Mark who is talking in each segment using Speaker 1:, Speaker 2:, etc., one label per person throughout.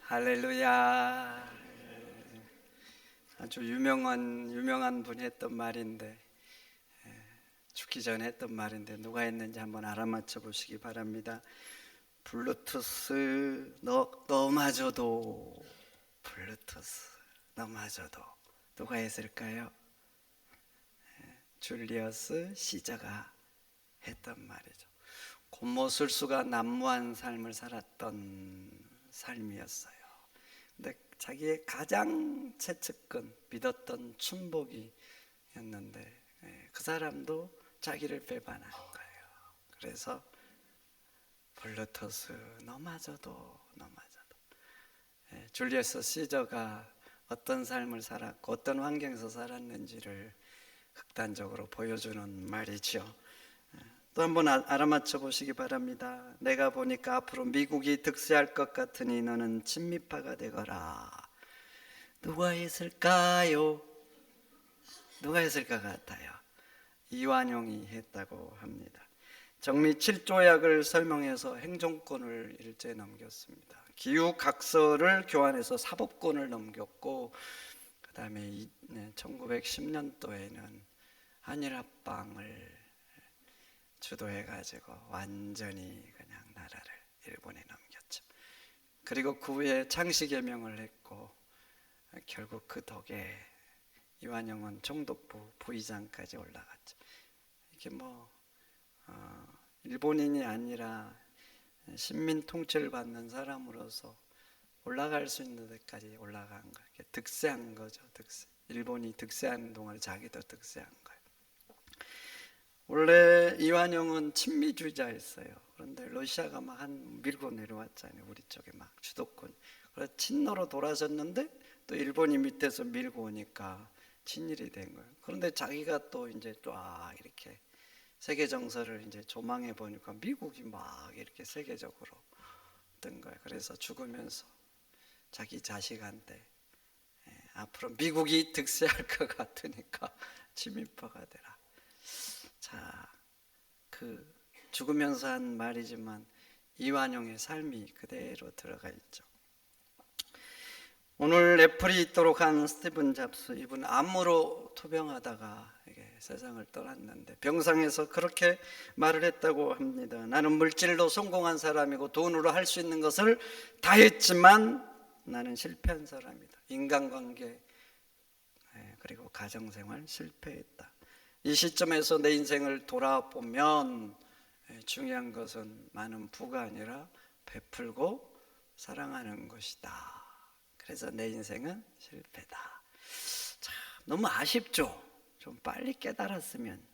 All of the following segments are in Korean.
Speaker 1: 할렐루야. 아주 유명한 분이 했던 말인데, 죽기 전에 했던 말인데 누가 했는지 한번 알아맞혀 보시기 바랍니다. 블루투스 너마저도, 블루투스 너마저도. 누가 했을까요? 줄리어스 시저가 했던 말이죠. 곤모술수가 난무한 삶을 살았던 삶이었어요. 근데 자기의 가장 최측근, 믿었던 춘복이었는데 그 사람도 자기를 배반한 거예요. 그래서 블루투스 너마저도 줄리어스 시저가 어떤 삶을 살았고 어떤 환경에서 살았는지를 극단적으로 보여주는 말이죠. 또 한번 알아맞혀 보시기 바랍니다. 내가 보니까 앞으로 미국이 득세할 것 같으니 너는 친미파가 되거라. 누가 했을까요? 누가 했을 것 같아요? 이완용이 했다고 합니다. 정미 7조약을 설명해서 행정권을 일제 넘겼습니다. 기후각서를 교환해서 사법권을 넘겼고, 그 다음에 1910년도에는 한일합방을 주도해가지고 완전히 그냥 나라를 일본에 넘겼죠. 그리고 그 후에 창씨개명을 했고, 결국 그 덕에 이완용은 총독부 부의장까지 올라갔죠. 이게 일본인이 아니라 식민 통치를 받는 사람으로서 올라갈 수 있는 데까지 올라간 거예요. 득세한 거죠. 득세. 일본이 득세하는 동안에 자기도 득세한 거예요. 원래 이완용은 친미주의자였어요. 그런데 러시아가 막 밀고 내려왔잖아요. 우리 쪽에 막 주도권. 그래서 친노로 돌아섰는데 또 일본이 밑에서 밀고 오니까 친일이 된 거예요. 그런데 자기가 또 이제 쫙 이렇게 세계 정서를 이제 조망해 보니까 미국이 막 이렇게 세계적으로 뜬 거예요. 그래서 죽으면서 자기 자식한테 앞으로 미국이 득세할 것 같으니까 친미파가 되라. 자, 그 죽으면서 한 말이지만 이완용의 삶이 그대로 들어가 있죠. 오늘 애플이 있도록 한 스티븐 잡스, 이분 암으로 투병하다가 세상을 떠났는데 병상에서 그렇게 말을 했다고 합니다. 나는 물질로 성공한 사람이고 돈으로 할 수 있는 것을 다 했지만 나는 실패한 사람이다. 인간관계 그리고 가정생활 실패했다. 이 시점에서 내 인생을 돌아보면 중요한 것은 많은 부가 아니라 베풀고 사랑하는 것이다. 그래서 내 인생은 실패다. 참 너무 아쉽죠. 좀 빨리 깨달았으면,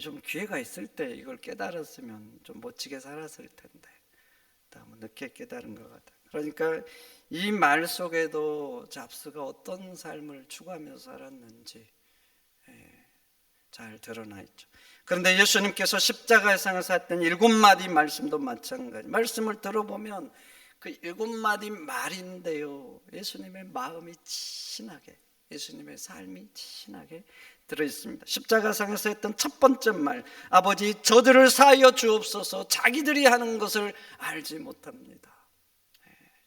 Speaker 1: 좀 기회가 있을 때 이걸 깨달았으면 좀 멋지게 살았을 텐데 너무 늦게 깨달은 것 같아요. 그러니까 이 말 속에도 잡스가 어떤 삶을 추구하면서 살았는지 잘 드러나 있죠. 그런데 예수님께서 십자가에서 했던 7마디 말씀도 마찬가지. 말씀을 들어보면 그 7마디 말인데요, 예수님의 마음이 진하게, 예수님의 삶이 진하게 들어있습니다. 십자가상에서 했던 첫 번째 말, 아버지 저들을 사하여 주옵소서, 자기들이 하는 것을 알지 못합니다.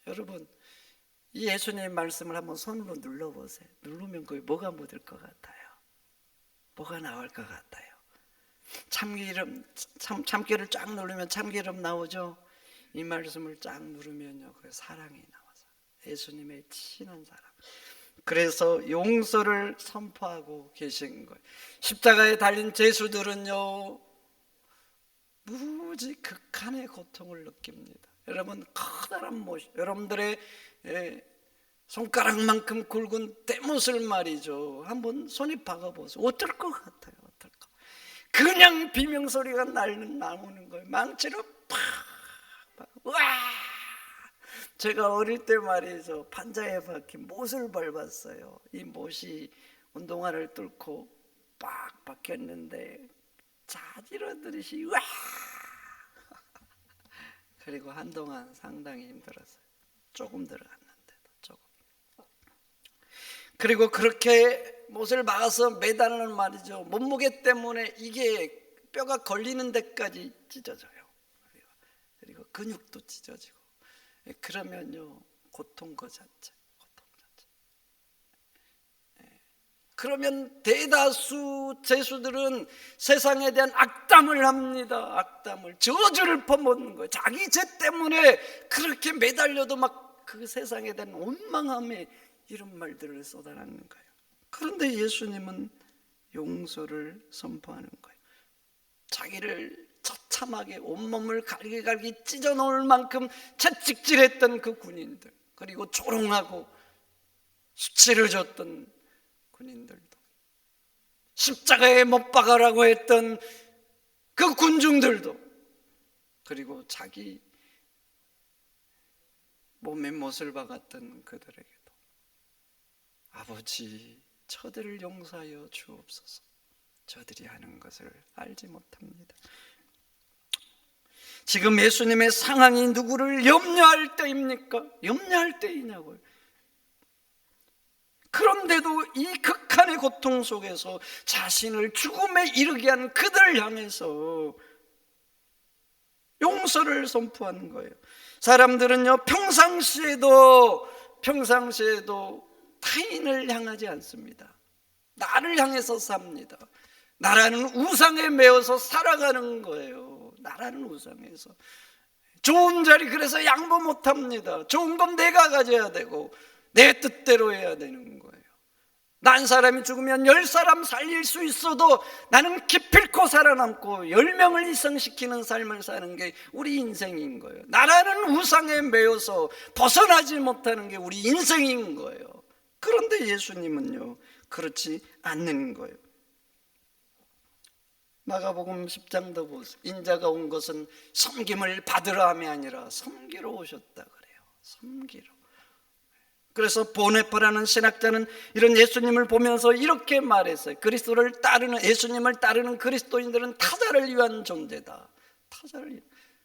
Speaker 1: 여러분, 이 예수님의 말씀을 한번 손으로 눌러보세요. 누르면 거기 뭐가 묻을 것 같아요? 뭐가 나올 것 같아요? 참기를 쫙 누르면 참기름 나오죠. 이 말씀을 쫙 누르면요, 그 사랑이 나와서 예수님의 친한 사랑. 그래서 용서를 선포하고 계신 거예요. 십자가에 달린 제수들은요, 무지 극한의 고통을 느낍니다. 여러분, 커다란 못, 여러분들의 손가락만큼 굵은 대못을 말이죠, 한번 손이 박아보세요. 어떨 것 같아요? 어떨까? 그냥 비명소리가 나오는 거예요. 망치로 팍! 와! 제가 어릴 때 말이죠, 판자에 박힌 못을 밟았어요. 이 못이 운동화를 뚫고 빡 박혔는데 자지러듯이 와! 그리고 한동안 상당히 힘들었어요. 조금 들어갔는데도 조금. 그리고 그렇게 못을 박아서 매달는 말이죠, 몸무게 때문에 이게 뼈가 걸리는 데까지 찢어져요. 그리고 근육도 찢어지고. 그러면요, 고통 그 자체, 고통 자체. 그러면 대다수 죄수들은 세상에 대한 악담을 합니다. 악담을, 저주를 퍼붓는 거예요. 자기 죄 때문에 그렇게 매달려도 막 그 세상에 대한 원망함에 이런 말들을 쏟아내는 거예요. 그런데 예수님은 용서를 선포하는 거예요. 자기를 처참하게 온몸을 갈기갈기 찢어놓을 만큼 채찍질했던 그 군인들, 그리고 조롱하고 수치를 줬던 군인들도, 십자가에 못 박아라고 했던 그 군중들도, 그리고 자기 몸에 못을 박았던 그들에게도 아버지, 저들을 용서하여 주옵소서. 저들이 하는 것을 알지 못합니다. 지금 예수님의 상황이 누구를 염려할 때입니까? 염려할 때이냐고요. 그런데도 이 극한의 고통 속에서 자신을 죽음에 이르게 한 그들을 향해서 용서를 선포하는 거예요. 사람들은요, 평상시에도 타인을 향하지 않습니다. 나를 향해서 삽니다. 나라는 우상에 매어서 살아가는 거예요. 나라는 우상에서. 좋은 자리 그래서 양보 못합니다. 좋은 건 내가 가져야 되고 내 뜻대로 해야 되는 거예요. 난 사람이 죽으면 10사람 살릴 수 있어도 나는 기필코 살아남고 10명을 이상시키는 삶을 사는 게 우리 인생인 거예요. 나라는 우상에 매여서 벗어나지 못하는 게 우리 인생인 거예요. 그런데 예수님은요, 그렇지 않는 거예요. 마가복음 10장도 보세요. 인자가 온 것은 섬김을 받으러 함이 아니라 섬기러 오셨다 그래요. 섬기러. 그래서 보네파라는 신학자는 이런 예수님을 보면서 이렇게 말했어요. 예수님을 따르는 그리스도인들은 타자를 위한 존재다.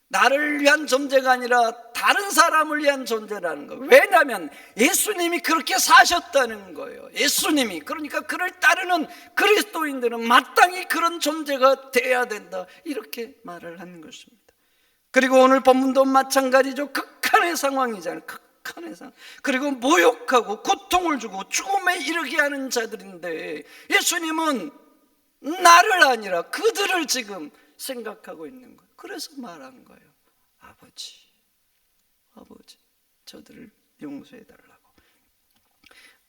Speaker 1: 나를 위한 존재가 아니라 다른 사람을 위한 존재라는 거예요. 왜냐하면 예수님이 그렇게 사셨다는 거예요. 예수님이, 그러니까 그를 따르는 그리스도인들은 마땅히 그런 존재가 돼야 된다, 이렇게 말을 하는 것입니다. 그리고 오늘 본문도 마찬가지죠. 극한의 상황이잖아요. 극한의 상황. 그리고 모욕하고 고통을 주고 죽음에 이르게 하는 자들인데 예수님은 나를 아니라 그들을 지금 생각하고 있는 거예요. 그래서 말한 거예요. 아버지, 저들을 용서해 달라고.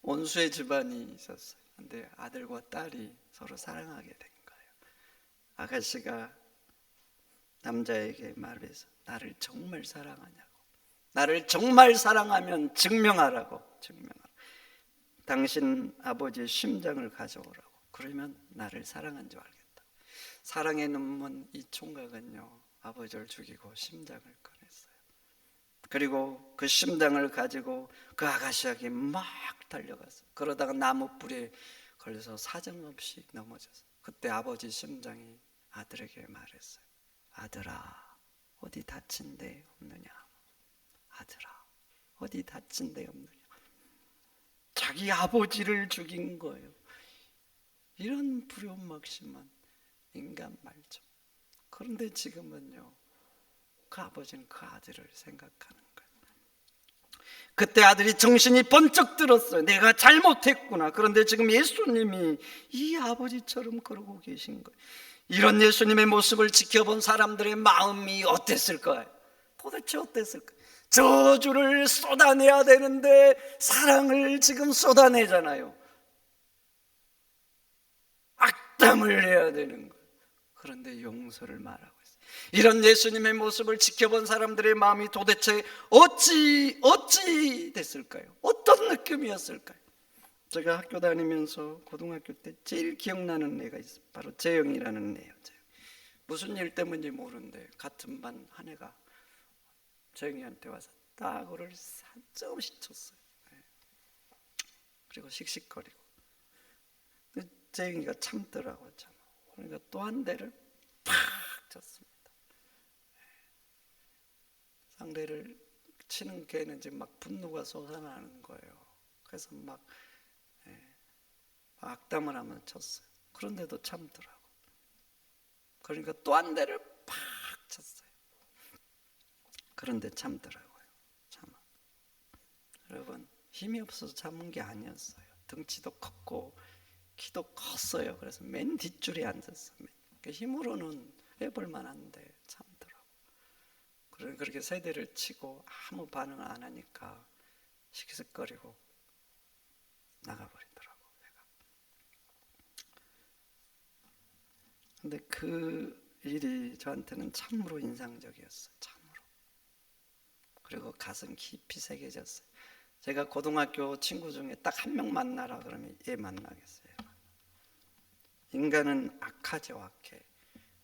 Speaker 1: 원수의 집안이 있었어요. 근데 아들과 딸이 서로 사랑하게 된 거예요. 아가씨가 남자에게 말해서 나를 정말 사랑하냐고, 나를 정말 사랑하면 증명하라고. 당신 아버지의 심장을 가져오라고. 그러면 나를 사랑한 줄 알겠다. 사랑의 눈먼 이 총각은요, 아버지를 죽이고 심장을 꺼냈어요. 그리고 그 심장을 가지고 그 아가씨에게 막 달려갔어요. 그러다가 나무 뿔에 걸려서 사정없이 넘어졌어요. 그때 아버지 심장이 아들에게 말했어요. 아들아, 어디 다친 데 없느냐? 아들아, 어디 다친 데 없느냐? 자기 아버지를 죽인 거예요. 이런 불효막심한 인간 말죠. 그런데 지금은요, 그 아버지는 그 아들을 생각하는 거예요. 그때 아들이 정신이 번쩍 들었어요. 내가 잘못했구나. 그런데 지금 예수님이 이 아버지처럼 그러고 계신 거예요. 이런 예수님의 모습을 지켜본 사람들의 마음이 어땠을까요? 도대체 어땠을까요? 저주를 쏟아내야 되는데 사랑을 지금 쏟아내잖아요. 악담을 해야 되는 거예요. 그런데 용서를 말하고 있어요. 이런 예수님의 모습을 지켜본 사람들의 마음이 도대체 어찌 됐을까요? 어떤 느낌이었을까요? 제가 학교 다니면서 고등학교 때 제일 기억나는 애가 있어요. 바로 재영이라는 애예요. 무슨 일 때문인지 모르는데 같은 반 한 애가 재영이한테 와서 따구를 산적없이 쳤어요. 그리고 씩씩거리고. 재영이가 참더라고요. 그러니까 또 한 대를 팍 쳤습니다. 상대를 치는 걔는 지금 막 분노가 솟아나는 거예요. 그래서 막 악담을 하면서 쳤어요. 그런데도 참더라고. 그러니까 또 한 대를 팍 쳤어요. 그런데 참더라고요. 참아. 여러분, 힘이 없어서 참은 게 아니었어요. 덩치도 컸고 키도 컸어요. 그래서 맨 뒷줄에 앉았어요. 힘으로는 해볼 만한데 참더라고. 그렇게 세대를 치고 아무 반응을 안 하니까 시기석거리고 나가버리더라고. 근데 그 일이 저한테는 참으로 인상적이었어요. 참으로. 그리고 가슴 깊이 새겨졌어요. 제가 고등학교 친구 중에 딱 한 명 만나라 그러면 얘 만나겠어요. 인간은 악하죠, 악해.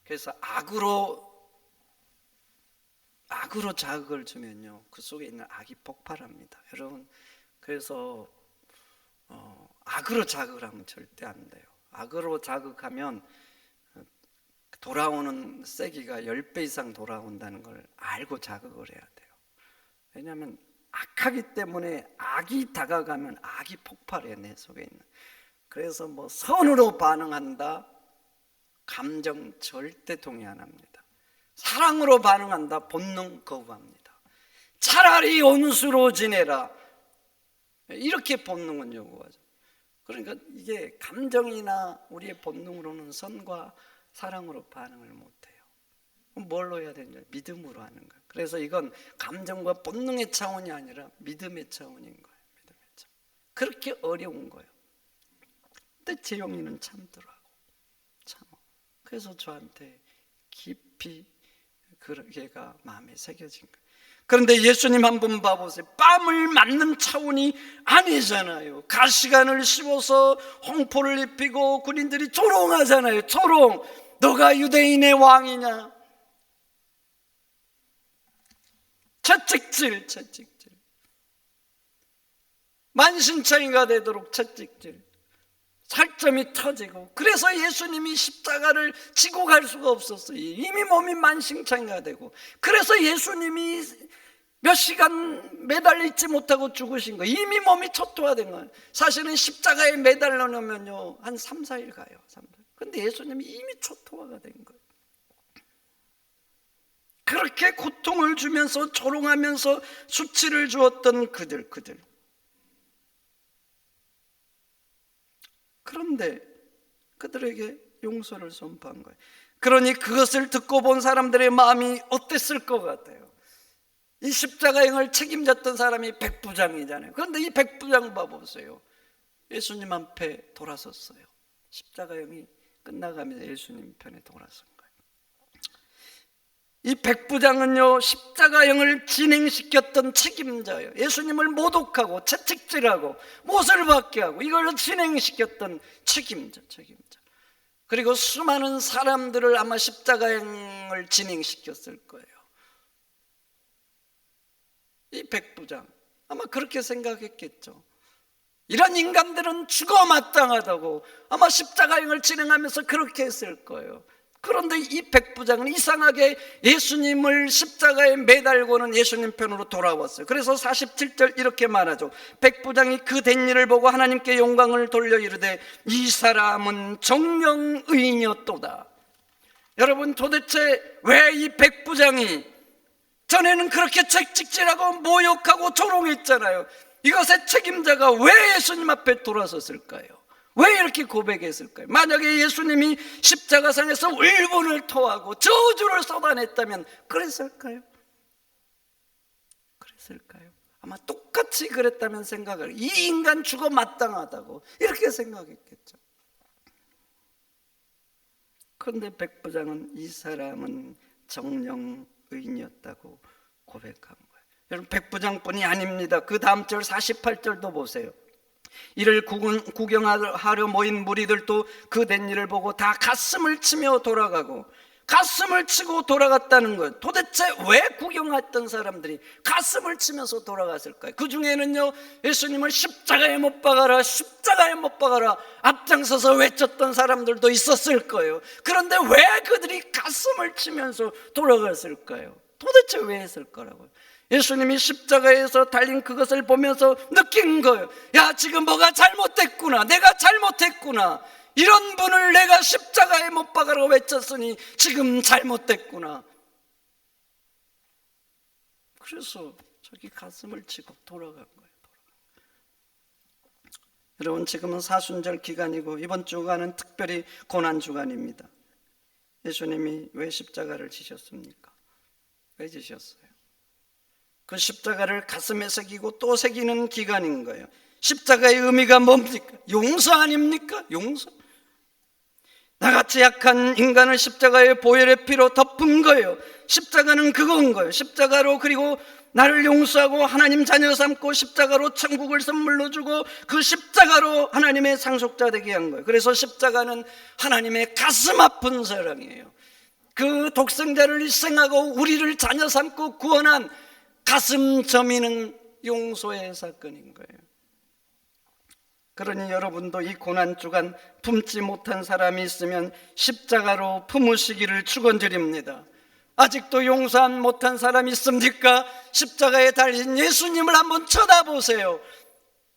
Speaker 1: 그래서 악으로 자극을 주면요, 그 속에 있는 악이 폭발합니다. 여러분, 그래서 악으로 자극을 하면 절대 안 돼요. 악으로 자극하면 돌아오는 세기가 10배 이상 돌아온다는 걸 알고 자극을 해야 돼요. 왜냐하면 악하기 때문에 악이 다가가면 악이 폭발해, 내 속에 있는. 그래서 뭐 선으로 반응한다, 감정 절대 동의 안 합니다. 사랑으로 반응한다, 본능 거부합니다. 차라리 온수로 지내라, 이렇게 본능은 요구하죠. 그러니까 이게 감정이나 우리의 본능으로는 선과 사랑으로 반응을 못해요. 뭘로 해야 되냐? 믿음으로 하는 거예요. 그래서 이건 감정과 본능의 차원이 아니라 믿음의 차원인 거예요. 믿음의 차원. 그렇게 어려운 거예요. 근데 재용이는 참더라고. 참어. 그래서 저한테 깊이 그게가 마음에 새겨진 거예요. 그런데 예수님 한번 봐보세요. 뺨을 맞는 차원이 아니잖아요. 가시관을 씌워서 홍포를 입히고 군인들이 조롱하잖아요. 조롱. 너가 유대인의 왕이냐? 채찍질. 만신창이가 되도록 채찍질. 살점이 터지고. 그래서 예수님이 십자가를 지고 갈 수가 없었어요. 이미 몸이 만신창이가 되고. 그래서 예수님이 몇 시간 매달려 있지 못하고 죽으신 거예요. 이미 몸이 초토화된 거예요. 사실은 십자가에 매달려 놓으면요, 한 3, 4일 가요. 3, 4일. 근데 예수님이 이미 초토화가 된 거예요. 그렇게 고통을 주면서 조롱하면서 수치를 주었던 그들. 그런데 그들에게 용서를 선포한 거예요. 그러니 그것을 듣고 본 사람들의 마음이 어땠을 것 같아요? 이 십자가형을 책임졌던 사람이 백부장이잖아요. 그런데 이 백부장 봐보세요. 예수님 앞에 돌아섰어요. 십자가형이 끝나가면서 예수님 편에 돌아선 거예요. 이 백부장은요, 십자가형을 진행시켰던 책임자예요. 예수님을 모독하고 채찍질하고 못을 받게 하고 이걸 진행시켰던 책임자. 그리고 수많은 사람들을 아마 십자가형을 진행시켰을 거예요. 이 백부장 아마 그렇게 생각했겠죠. 이런 인간들은 죽어 마땅하다고 아마 십자가형을 진행하면서 그렇게 했을 거예요. 그런데 이 백부장은 이상하게 예수님을 십자가에 매달고는 예수님 편으로 돌아왔어요. 그래서 47절 이렇게 말하죠. 백부장이 그 된 일을 보고 하나님께 영광을 돌려 이르되 이 사람은 정령 의인이었도다. 여러분, 도대체 왜 이 백부장이 전에는 그렇게 채찍질하고 모욕하고 조롱했잖아요. 이것의 책임자가 왜 예수님 앞에 돌아섰을까요? 왜 이렇게 고백했을까요? 만약에 예수님이 십자가상에서 울분을 토하고 저주를 쏟아냈다면 그랬을까요? 아마 똑같이 그랬다면 생각을, 이 인간 죽어 마땅하다고 이렇게 생각했겠죠. 그런데 백부장은 이 사람은 정령 의인이었다고 고백한 거예요. 여러분, 백부장뿐이 아닙니다. 그 다음 절 48절도 보세요. 이를 구경하려 모인 무리들도 그 된 일을 보고 다 가슴을 치며 돌아가고, 가슴을 치고 돌아갔다는 것. 도대체 왜 구경했던 사람들이 가슴을 치면서 돌아갔을까요? 그 중에는요, 예수님을 십자가에 못 박아라, 십자가에 못 박아라 앞장서서 외쳤던 사람들도 있었을 거예요. 그런데 왜 그들이 가슴을 치면서 돌아갔을까요? 도대체 왜 했을 거라고요? 예수님이 십자가에서 달린 그것을 보면서 느낀 거예요. 야, 지금 뭐가 잘못됐구나. 내가 잘못했구나. 이런 분을 내가 십자가에 못 박아라고 외쳤으니 지금 잘못됐구나. 그래서 저기 가슴을 치고 돌아간 거예요. 여러분, 지금은 사순절 기간이고 이번 주간은 특별히 고난 주간입니다. 예수님이 왜 십자가를 지셨습니까? 왜 지셨어요? 그 십자가를 가슴에 새기고 또 새기는 기간인 거예요. 십자가의 의미가 뭡니까? 용서 아닙니까? 용서. 나같이 약한 인간을 십자가의 보혈의 피로 덮은 거예요. 십자가는 그건 거예요. 십자가로, 그리고 나를 용서하고 하나님 자녀 삼고 십자가로 천국을 선물로 주고 그 십자가로 하나님의 상속자 되게 한 거예요. 그래서 십자가는 하나님의 가슴 아픈 사랑이에요. 그 독생자를 희생하고 우리를 자녀 삼고 구원한 가슴 저미는 용서의 사건인 거예요. 그러니 여러분도 이 고난주간 품지 못한 사람이 있으면 십자가로 품으시기를 축원드립니다. 아직도 용서 못한 사람이 있습니까? 십자가에 달린 예수님을 한번 쳐다보세요.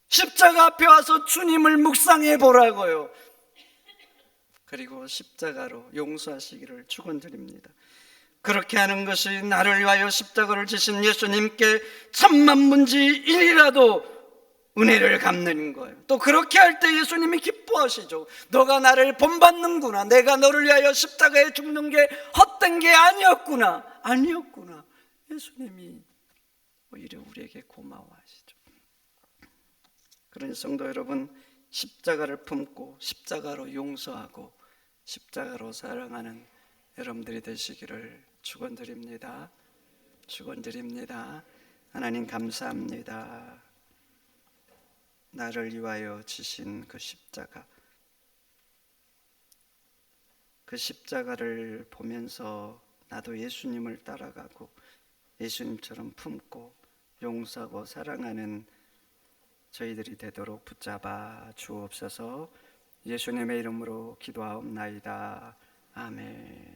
Speaker 1: 십자가 앞에 와서 주님을 묵상해 보라고요. 그리고 십자가로 용서하시기를 축원드립니다. 그렇게 하는 것이 나를 위하여 십자가를 지신 예수님께 천만분의 1이라도 은혜를 갚는 거예요. 또 그렇게 할 때 예수님이 기뻐하시죠. 너가 나를 본받는구나. 내가 너를 위하여 십자가에 죽는 게 헛된 게 아니었구나. 예수님이 오히려 우리에게 고마워하시죠. 그러니 성도 여러분, 십자가를 품고 십자가로 용서하고 십자가로 사랑하는 여러분들이 되시기를 축원드립니다. 하나님 감사합니다. 나를 위하여 지신 그 십자가, 그 십자가를 보면서 나도 예수님을 따라가고 예수님처럼 품고 용서하고 사랑하는 저희들이 되도록 붙잡아 주옵소서. 예수님의 이름으로 기도하옵나이다. 아멘.